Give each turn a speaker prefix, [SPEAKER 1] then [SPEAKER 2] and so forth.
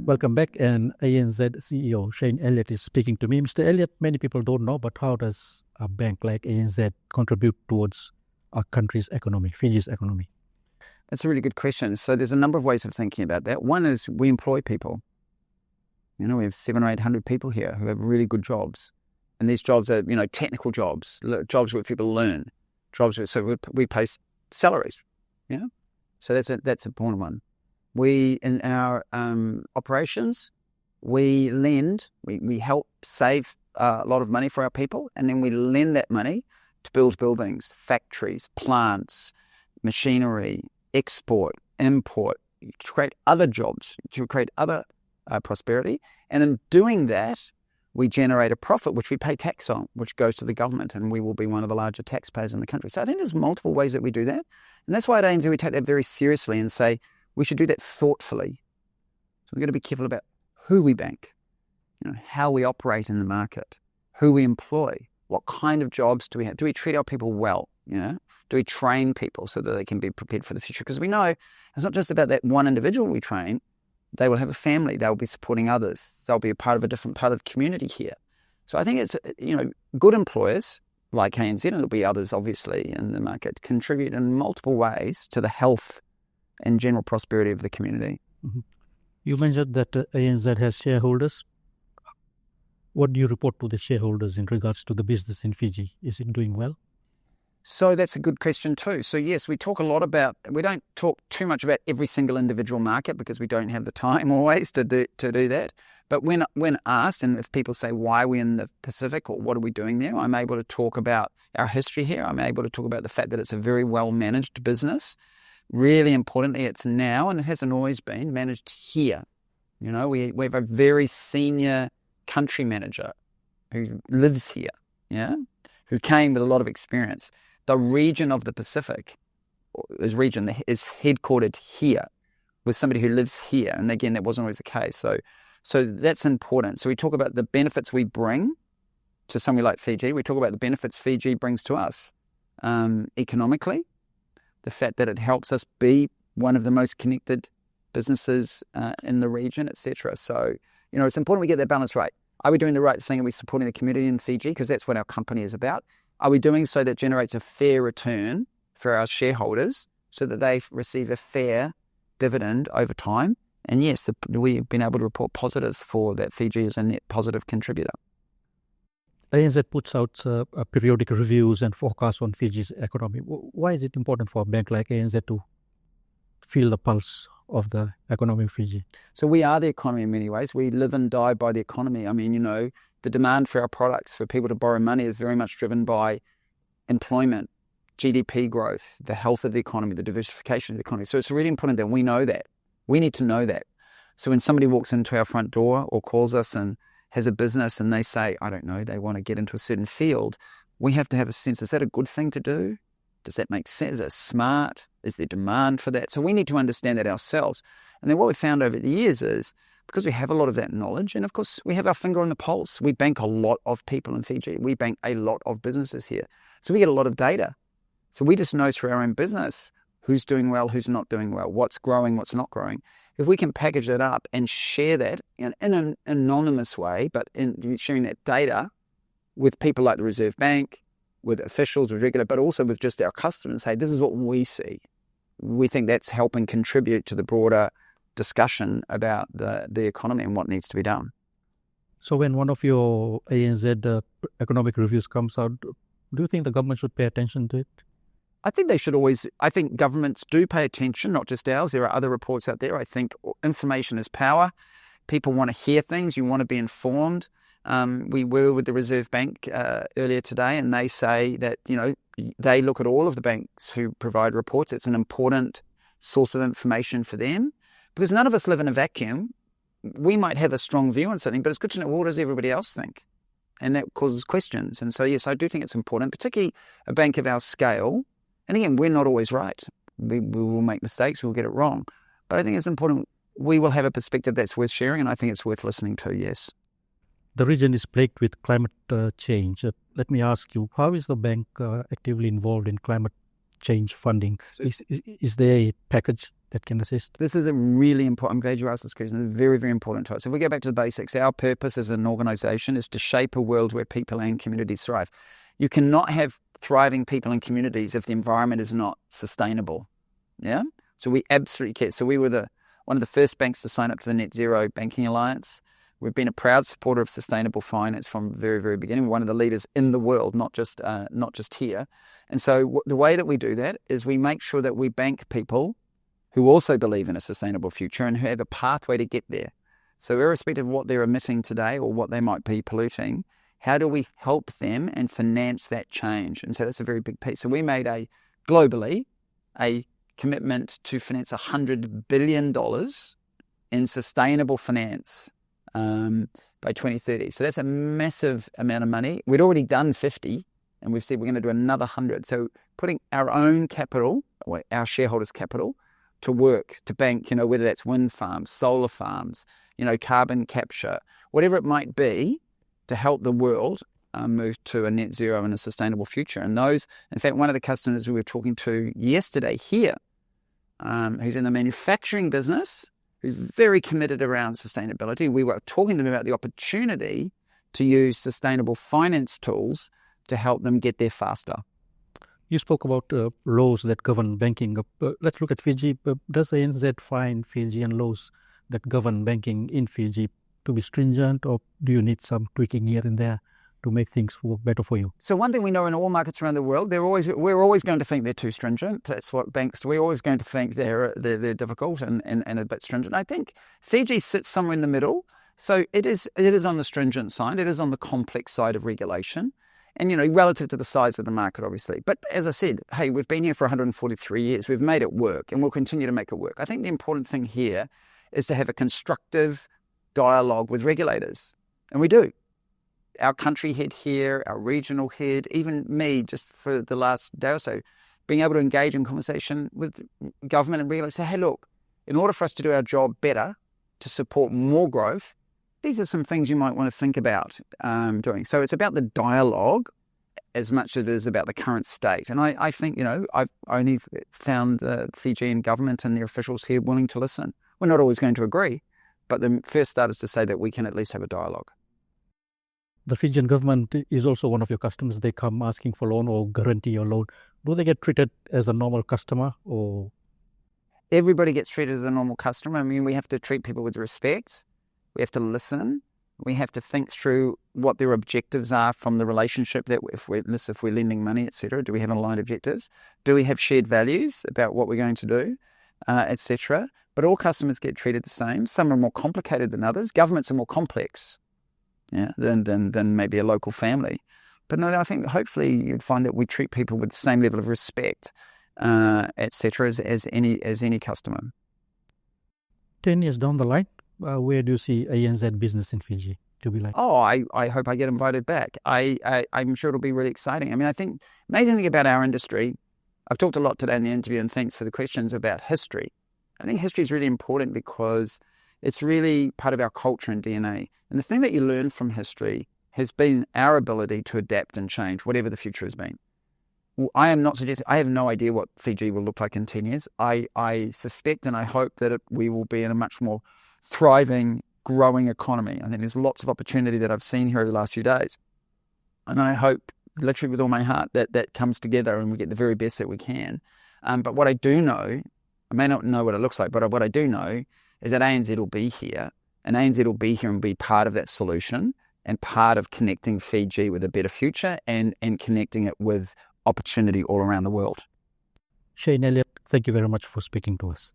[SPEAKER 1] Welcome back, and ANZ CEO Shayne Elliot is speaking to me. Mr. Elliot, many people don't know, but how does a bank like ANZ contribute towards our country's economy, Fiji's economy?
[SPEAKER 2] That's a really good question. So there's a number of ways of thinking about that. One is we employ people. We have 700 or 800 people here who have really good jobs. And these jobs are, technical jobs, jobs where people learn, so we pay salaries. So that's an important one. We, in our operations, we lend, we help save a lot of money for our people, and then we lend that money to build buildings, factories, plants, machinery, export, import, to create other jobs, to create other prosperity. And in doing that, we generate a profit which we pay tax on, which goes to the government, and we will be one of the larger taxpayers in the country. So I think there's multiple ways that we do that. And that's why at ANZ we take that very seriously and say we should do that thoughtfully. So we've got to be careful about who we bank, how we operate in the market, who we employ, what kind of jobs do we have? Do we treat our people well? Do we train people so that they can be prepared for the future? Because we know it's not just about that one individual we train. They will have a family. They'll be supporting others. They'll be a part of a different part of the community here. So I think it's, good employers like ANZ, and there'll be others obviously in the market, contribute in multiple ways to the health and general prosperity of the community.
[SPEAKER 1] Mm-hmm. You mentioned that ANZ has shareholders. What do you report to the shareholders in regards to the business in Fiji? Is it doing well?
[SPEAKER 2] So that's a good question too. So yes, we don't talk too much about every single individual market because we don't have the time always to do that. But when asked, and if people say, why are we in the Pacific or what are we doing there, I'm able to talk about our history here. I'm able to talk about the fact that it's a very well-managed business. Really importantly, it's now, and it hasn't always been, managed here. We have a very senior country manager who lives here, who came with a lot of experience. The region of the Pacific is headquartered here with somebody who lives here. And again, that wasn't always the case. So that's important. So we talk about the benefits we bring to somewhere like Fiji. We talk about the benefits Fiji brings to us economically, the fact that it helps us be one of the most connected businesses in the region, etc. So, it's important we get that balance right. Are we doing the right thing? Are we supporting the community in Fiji? Because that's what our company is about. Are we doing so that generates a fair return for our shareholders so that they receive a fair dividend over time? And yes, we've been able to report positives for that. Fiji is a net positive contributor.
[SPEAKER 1] ANZ puts out periodic reviews and forecasts on Fiji's economy. Why is it important for a bank like ANZ to feel the pulse of the economy of Fiji?
[SPEAKER 2] So we are the economy in many ways. We live and die by the economy. I mean, the demand for our products, for people to borrow money, is very much driven by employment, GDP growth, the health of the economy, the diversification of the economy. So it's really important that we know that. We need to know that. So when somebody walks into our front door or calls us and has a business and they say, I don't know, they want to get into a certain field, we have to have a sense, is that a good thing to do? Does that make sense? Is it smart? Is there demand for that? So we need to understand that ourselves. And then what we found over the years is, because we have a lot of that knowledge, and of course we have our finger on the pulse. We bank a lot of people in Fiji. We bank a lot of businesses here. So we get a lot of data. So we just know through our own business who's doing well, who's not doing well, what's growing, what's not growing. If we can package it up and share that in an anonymous way, but in sharing that data with people like the Reserve Bank, with officials, with regulators, but also with just our customers, say, this is what we see. We think that's helping contribute to the broader discussion about the economy and what needs to be done.
[SPEAKER 1] So when one of your ANZ economic reviews comes out, do you think the government should pay attention to it?
[SPEAKER 2] I think they should always. I think governments do pay attention, not just ours. There are other reports out there. I think information is power. People want to hear things. You want to be informed. We were with the Reserve Bank earlier today, and they say that, they look at all of the banks who provide reports. It's an important source of information for them because none of us live in a vacuum. We might have a strong view on something, but it's good to know, what does everybody else think? And that causes questions. And so, yes, I do think it's important, particularly a bank of our scale. And again, we're not always right. We will make mistakes. We'll get it wrong. But I think it's important. We will have a perspective that's worth sharing, and I think it's worth listening to, yes.
[SPEAKER 1] The region is plagued with climate change. Let me ask you, how is the bank actively involved in climate change funding? Is there a package that can assist?
[SPEAKER 2] This is a really important, I'm glad you asked this question. It's very, very important to us. If we go back to the basics, our purpose as an organisation is to shape a world where people and communities thrive. You cannot have thriving people and communities if the environment is not sustainable. Yeah? So we absolutely care. So we were one of the first banks to sign up to the Net Zero Banking Alliance. We've been a proud supporter of sustainable finance from the very, very beginning. We're one of the leaders in the world, not just here. And so the way that we do that is we make sure that we bank people who also believe in a sustainable future and who have a pathway to get there. So irrespective of what they're emitting today or what they might be polluting, how do we help them and finance that change? And so that's a very big piece. So we made globally a commitment to finance $100 billion in sustainable finance by 2030. So that's a massive amount of money. We'd already done 50, and we've said we're going to do another 100. So putting our own capital, or our shareholders' capital, to work, to bank, whether that's wind farms, solar farms, carbon capture, whatever it might be, to help the world move to a net zero and a sustainable future. And those, in fact, one of the customers we were talking to yesterday here, who's in the manufacturing business, who's very committed around sustainability. We were talking to them about the opportunity to use sustainable finance tools to help them get there faster.
[SPEAKER 1] You spoke about laws that govern banking. Let's look at Fiji. Does ANZ find Fijian laws that govern banking in Fiji to be stringent, or do you need some tweaking here and there to make things work better for you?
[SPEAKER 2] So one thing we know in all markets around the world, we're always going to think they're too stringent. That's what banks do. We're always going to think they're difficult and a bit stringent. I think Fiji sits somewhere in the middle. So it is on the stringent side. It is on the complex side of regulation. And, relative to the size of the market, obviously. But as I said, hey, we've been here for 143 years. We've made it work, and we'll continue to make it work. I think the important thing here is to have a constructive dialogue with regulators. And we do. Our country head here, our regional head, even me, just for the last day or so, being able to engage in conversation with government and regulators, say, hey, look, in order for us to do our job better, to support more growth, these are some things you might want to think about doing. So it's about the dialogue as much as it is about the current state. And I think, I've only found the Fijian government and their officials here willing to listen. We're not always going to agree, but the first start is to say that we can at least have a dialogue.
[SPEAKER 1] The Fijian government is also one of your customers. They come asking for loan or guarantee your loan. Do they get treated as a normal customer, or?
[SPEAKER 2] Everybody gets treated as a normal customer. I mean, we have to treat people with respect. We have to listen. We have to think through what their objectives are from the relationship, that if we're lending money, etc. Do we have aligned objectives? Do we have shared values about what we're going to do, etc.? But all customers get treated the same. Some are more complicated than others. Governments are more complex, than maybe a local family. But no, I think hopefully you'd find that we treat people with the same level of respect, etc. as any customer.
[SPEAKER 1] 10 years down the line, where do you see ANZ business in Fiji to be like?
[SPEAKER 2] Oh, I hope I get invited back. I'm sure it'll be really exciting. I mean, I think amazing thing about our industry, I've talked a lot today in the interview, and thanks for the questions about history. I think history is really important because it's really part of our culture and DNA. And the thing that you learn from history has been our ability to adapt and change, whatever the future has been. Well, I am not suggesting, I have no idea what Fiji will look like in 10 years. I suspect and I hope that we will be in a much more thriving, growing economy. I think there's lots of opportunity that I've seen here over the last few days. And I hope, literally with all my heart, that comes together and we get the very best that we can. But what I do know, I may not know what it looks like, but what I do know is that ANZ will be here, and ANZ will be here and be part of that solution and part of connecting Fiji with a better future and connecting it with opportunity all around the world.
[SPEAKER 1] Shayne Elliot, thank you very much for speaking to us.